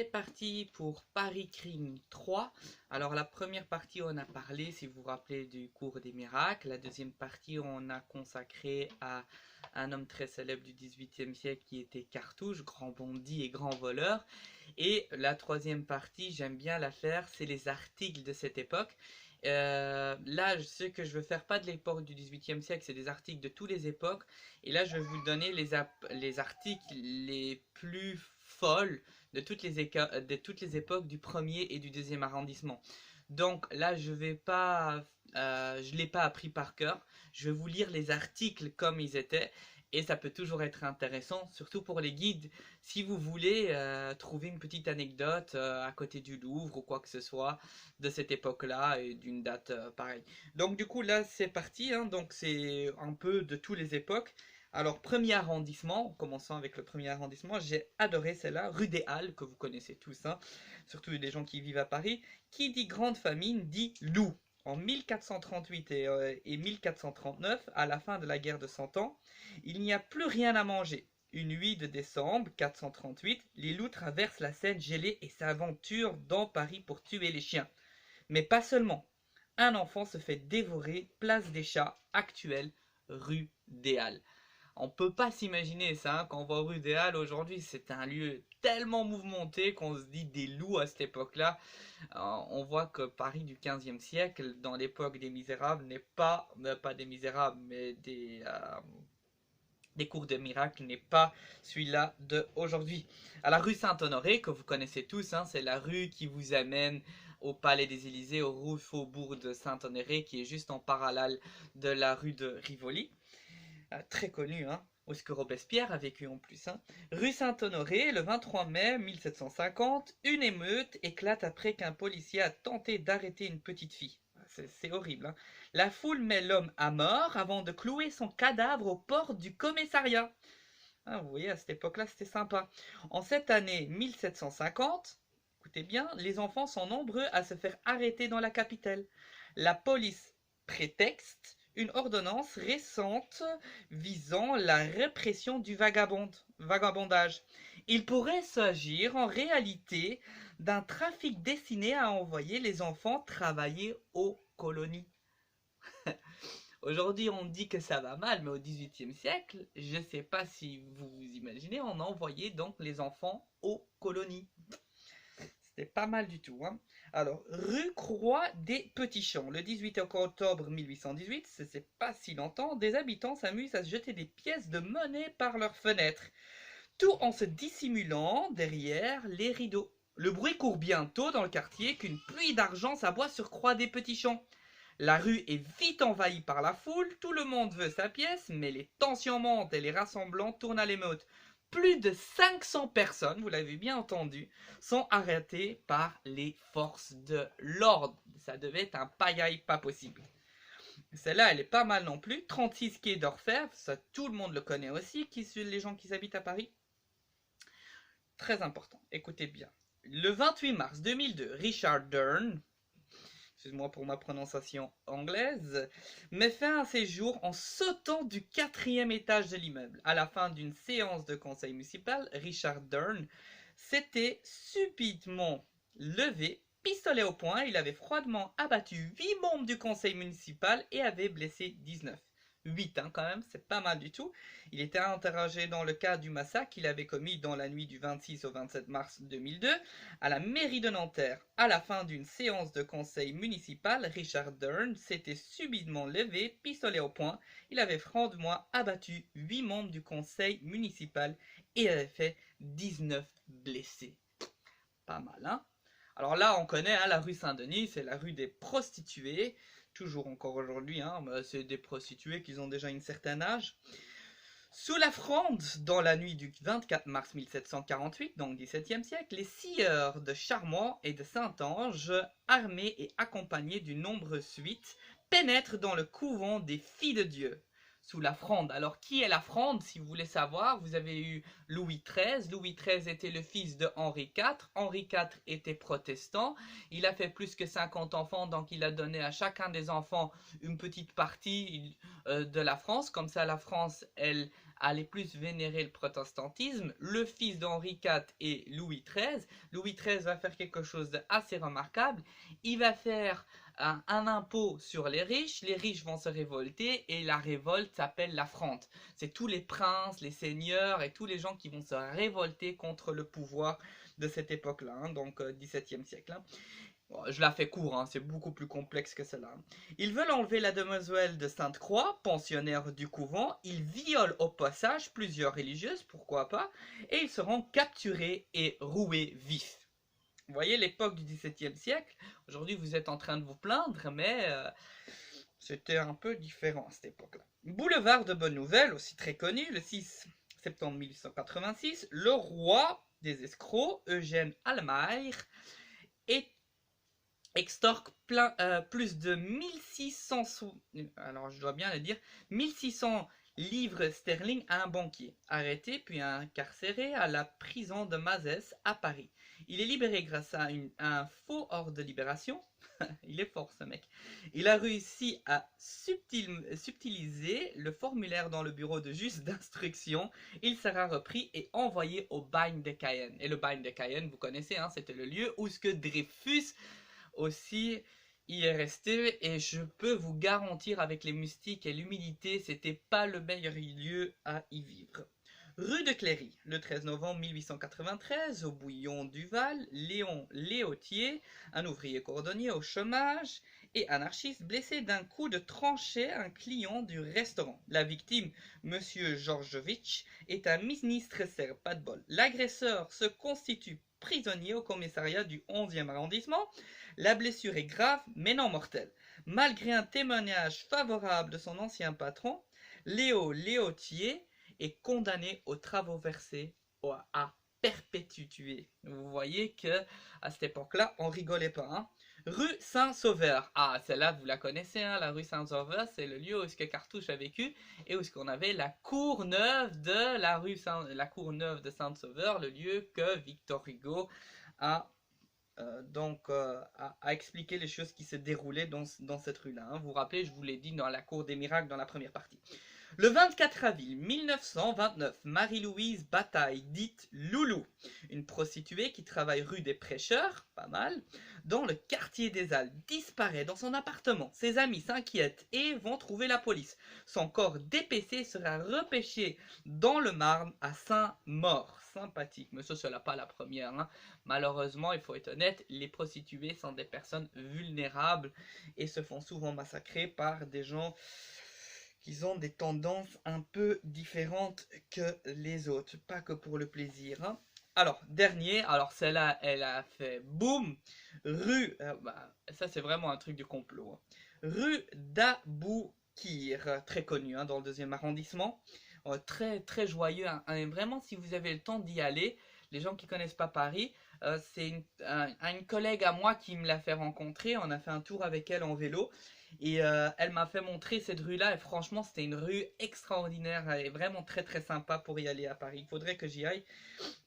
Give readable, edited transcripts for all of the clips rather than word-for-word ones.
est parti pour Paris Crime 3. Alors la première partie on a parlé, si vous vous rappelez, du cours des miracles. La deuxième partie on a consacré à un homme très célèbre du XVIIIe siècle qui était Cartouche, grand bandit et grand voleur. Et la troisième partie, j'aime bien la faire, c'est les articles de cette époque. Là, ce que je veux faire, pas de l'époque du XVIIIe siècle, c'est des articles de toutes les époques. Et là, je vais vous donner les articles les plus folles de toutes les époques du premier et du deuxième arrondissement. Donc là, je l'ai pas appris par cœur. Je vais vous lire les articles comme ils étaient. Et ça peut toujours être intéressant, surtout pour les guides, si vous voulez trouver une petite anecdote à côté du Louvre ou quoi que ce soit de cette époque-là et d'une date pareille. Donc du coup là c'est parti, hein, donc c'est un peu de toutes les époques. Alors premier arrondissement, en commençant avec le premier arrondissement, j'ai adoré celle-là, rue des Halles, que vous connaissez tous, hein, surtout les gens qui vivent à Paris. Qui dit grande famine dit loup. En 1438 et 1439, à la fin de la guerre de Cent Ans, il n'y a plus rien à manger. Une nuit de décembre 438, les loups traversent la Seine gelée et s'aventurent dans Paris pour tuer les chiens. Mais pas seulement. Un enfant se fait dévorer place des Chats, actuelle rue des Halles. On peut pas s'imaginer ça, hein, quand on va rue des Halles aujourd'hui, c'est un lieu tellement mouvementé qu'on se dit des loups à cette époque-là. On voit que Paris du XVe siècle, dans l'époque des Misérables, n'est pas des Misérables, mais des cours de miracles, n'est pas celui-là d'aujourd'hui. À la rue Saint-Honoré, que vous connaissez tous, hein, c'est la rue qui vous amène au Palais des Élysées, au rue Faubourg de Saint-Honoré, qui est juste en parallèle de la rue de Rivoli. Très connu, hein, où est-ce que Robespierre a vécu en plus. Hein. Rue Saint-Honoré, le 23 mai 1750, une émeute éclate après qu'un policier a tenté d'arrêter une petite fille. C'est horrible. Hein. La foule met l'homme à mort avant de clouer son cadavre aux portes du commissariat. Ah, vous voyez, à cette époque-là, c'était sympa. En cette année 1750, écoutez bien, les enfants sont nombreux à se faire arrêter dans la capitale. La police prétexte une ordonnance récente visant la répression du vagabondage. Il pourrait s'agir en réalité d'un trafic destiné à envoyer les enfants travailler aux colonies. Aujourd'hui, on dit que ça va mal, mais au XVIIIe siècle, je ne sais pas si vous vous imaginez, on envoyait donc les enfants aux colonies. C'était pas mal du tout. Hein. Alors, rue Croix des Petits Champs, le 18 octobre 1818, c'est pas si longtemps, des habitants s'amusent à se jeter des pièces de monnaie par leurs fenêtres, tout en se dissimulant derrière les rideaux. Le bruit court bientôt dans le quartier qu'une pluie d'argent s'abat sur Croix des Petits Champs. La rue est vite envahie par la foule, tout le monde veut sa pièce, mais les tensions montent et les rassemblants tournent à l'émeute. Plus de 500 personnes, vous l'avez bien entendu, sont arrêtées par les forces de l'ordre. Ça devait être un pagaille pas possible. Celle-là, elle est pas mal non plus. 36 quai d'Orfèvre, ça tout le monde le connaît aussi, les gens qui habitent à Paris. Très important, écoutez bien. Le 28 mars 2002, Richard Dern, excuse-moi pour ma prononciation anglaise, met fin à ses jours en sautant du 4e étage de l'immeuble. À la fin d'une séance de conseil municipal, Richard Dern s'était subitement levé, pistolet au poing, il avait froidement abattu 8 membres du conseil municipal et avait blessé 19. 8 hein, quand même, c'est pas mal du tout. Il était interrogé dans le cadre du massacre qu'il avait commis dans la nuit du 26 au 27 mars 2002 à la mairie de Nanterre. À la fin d'une séance de conseil municipal, Richard Dern s'était subitement levé, pistolet au poing. Il avait froidement abattu 8 membres du conseil municipal et avait fait 19 blessés. Pas mal, hein? Alors là, on connaît hein, la rue Saint-Denis, c'est la rue des prostituées. Toujours encore aujourd'hui, hein, c'est des prostituées qui ont déjà un certain âge. Sous la Fronde, dans la nuit du 24 mars 1748, donc 17e siècle, les scieurs de Charmont et de Saint-Ange, armés et accompagnés d'une nombreuse suite, pénètrent dans le couvent des filles de Dieu. Sous la Fronde. Alors, qui est la Fronde, si vous voulez savoir? Vous avez eu Louis XIII. Louis XIII était le fils de Henri IV. Henri IV était protestant. Il a fait plus que 50 enfants, donc il a donné à chacun des enfants une petite partie de la France. Comme ça, la France, elle allaient plus vénérer le protestantisme, le fils d'Henri IV et Louis XIII. Louis XIII va faire quelque chose d'assez remarquable. Il va faire un impôt sur les riches vont se révolter et la révolte s'appelle la Fronde. C'est tous les princes, les seigneurs et tous les gens qui vont se révolter contre le pouvoir de cette époque-là, hein, donc 17e siècle. Hein. Bon, je la fais court, hein, c'est beaucoup plus complexe que cela. Ils veulent enlever la demoiselle de Sainte-Croix, pensionnaire du couvent. Ils violent au passage plusieurs religieuses, pourquoi pas, et ils seront capturés et roués vifs. Vous voyez l'époque du XVIIe siècle. Aujourd'hui, vous êtes en train de vous plaindre, mais c'était un peu différent à cette époque-là. Boulevard de Bonne Nouvelle, aussi très connu, le 6 septembre 1886, le roi des escrocs, Eugène Almaire, extorque plus de 1600, alors je dois bien le dire, 1600 livres sterling à un banquier, arrêté puis incarcéré à la prison de Mazès à Paris. Il est libéré grâce à un faux ordre de libération. Il est fort ce mec. Il a réussi à subtiliser le formulaire dans le bureau de juge d'instruction. Il sera repris et envoyé au bagne de Cayenne. Et le bagne de Cayenne, vous connaissez, hein, c'était le lieu où ce que Dreyfus aussi y est resté, et je peux vous garantir avec les moustiques et l'humidité, c'était pas le meilleur lieu à y vivre. Rue de Cléry, le 13 novembre 1893, au Bouillon du Val, Léon Léautier, un ouvrier cordonnier au chômage et anarchiste, blessé d'un coup de tranchée un client du restaurant. La victime, Monsieur Georgevitch, est un ministre serbe, pas de bol. L'agresseur se constitue prisonnier au commissariat du 11e arrondissement. La blessure est grave, mais non mortelle. Malgré un témoignage favorable de son ancien patron, Léo Léautier est condamné aux travaux versés à perpétuité. Vous voyez que à cette époque-là, on rigolait pas. Hein. Rue Saint-Sauveur. Ah, celle-là, vous la connaissez, hein, la rue Saint-Sauveur, c'est le lieu où ce que Cartouche a vécu et où ce qu'on avait la cour neuve de la cour neuve de Saint-Sauveur, le lieu que Victor Hugo a à expliquer les choses qui se déroulaient dans cette rue-là. Hein. Vous vous rappelez, je vous l'ai dit dans la cour des miracles dans la première partie. Le 24 avril 1929, Marie-Louise Bataille, dite Loulou, une prostituée qui travaille rue des Prêcheurs, pas mal, dans le quartier des Halles, disparaît dans son appartement. Ses amis s'inquiètent et vont trouver la police. Son corps dépecé sera repêché dans le Marne à Saint-Maur. Sympathique, mais ce n'est pas la première. Hein. Malheureusement, il faut être honnête, les prostituées sont des personnes vulnérables et se font souvent massacrer par des gens qui ont des tendances un peu différentes que les autres, pas que pour le plaisir. Hein. Alors, dernier, alors celle-là, elle a fait boum, rue, ça c'est vraiment un truc de complot. Hein. Rue d'Aboukir, très connue hein, dans le 2e arrondissement, très très joyeux. Hein. Vraiment, si vous avez le temps d'y aller, les gens qui connaissent pas Paris, c'est une collègue à moi qui me l'a fait rencontrer. On a fait un tour avec elle en vélo. Et elle m'a fait montrer cette rue-là. Et franchement, c'était une rue extraordinaire. Elle est vraiment très très sympa pour y aller à Paris. Il faudrait que j'y aille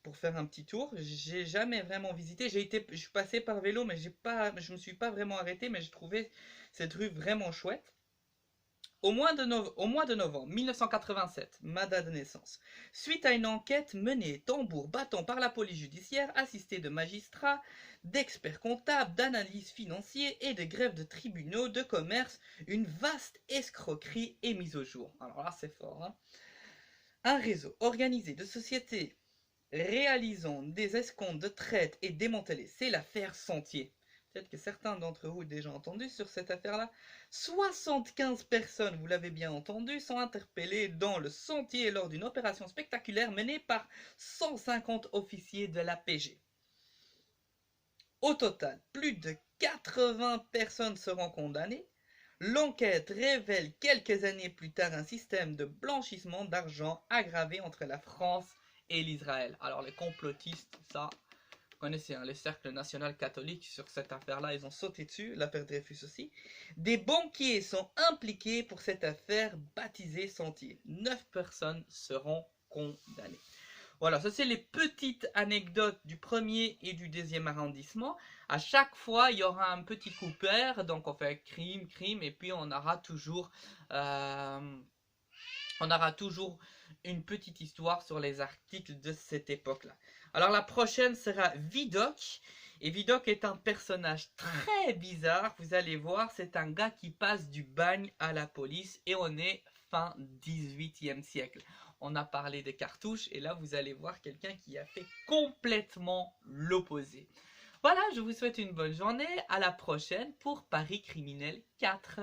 pour faire un petit tour. J'ai jamais vraiment visité. Je suis passé par vélo, mais je me suis pas vraiment arrêté. Mais j'ai trouvé cette rue vraiment chouette. Au mois de novembre 1987, ma date de naissance, suite à une enquête menée tambour battant par la police judiciaire, assistée de magistrats, d'experts comptables, d'analyses financiers et de greffes de tribunaux de commerce, une vaste escroquerie est mise au jour. Alors là, c'est fort. Hein. Un réseau organisé de sociétés réalisant des escomptes de traite est démantelé. C'est l'affaire Sentier. Peut-être que certains d'entre vous ont déjà entendu sur cette affaire-là. 75 personnes, vous l'avez bien entendu, sont interpellées dans le Sentier lors d'une opération spectaculaire menée par 150 officiers de la PG. Au total, plus de 80 personnes seront condamnées. L'enquête révèle quelques années plus tard un système de blanchissement d'argent aggravé entre la France et l'Israël. Alors les complotistes, ça... Vous connaissez hein, le cercle national catholique sur cette affaire-là, ils ont sauté dessus, l'affaire Dreyfus aussi. Des banquiers sont impliqués pour cette affaire baptisée Sentier. 9 personnes seront condamnées. Voilà, ça c'est les petites anecdotes du 1er et du 2e arrondissement. À chaque fois, il y aura un petit coupeur, donc on fait crime, et puis on aura toujours On aura toujours une petite histoire sur les articles de cette époque-là. Alors la prochaine sera Vidocq. Et Vidocq est un personnage très bizarre. Vous allez voir, c'est un gars qui passe du bagne à la police. Et on est fin 18e siècle. On a parlé des cartouches. Et là, vous allez voir quelqu'un qui a fait complètement l'opposé. Voilà, je vous souhaite une bonne journée. À la prochaine pour Paris Criminel 4.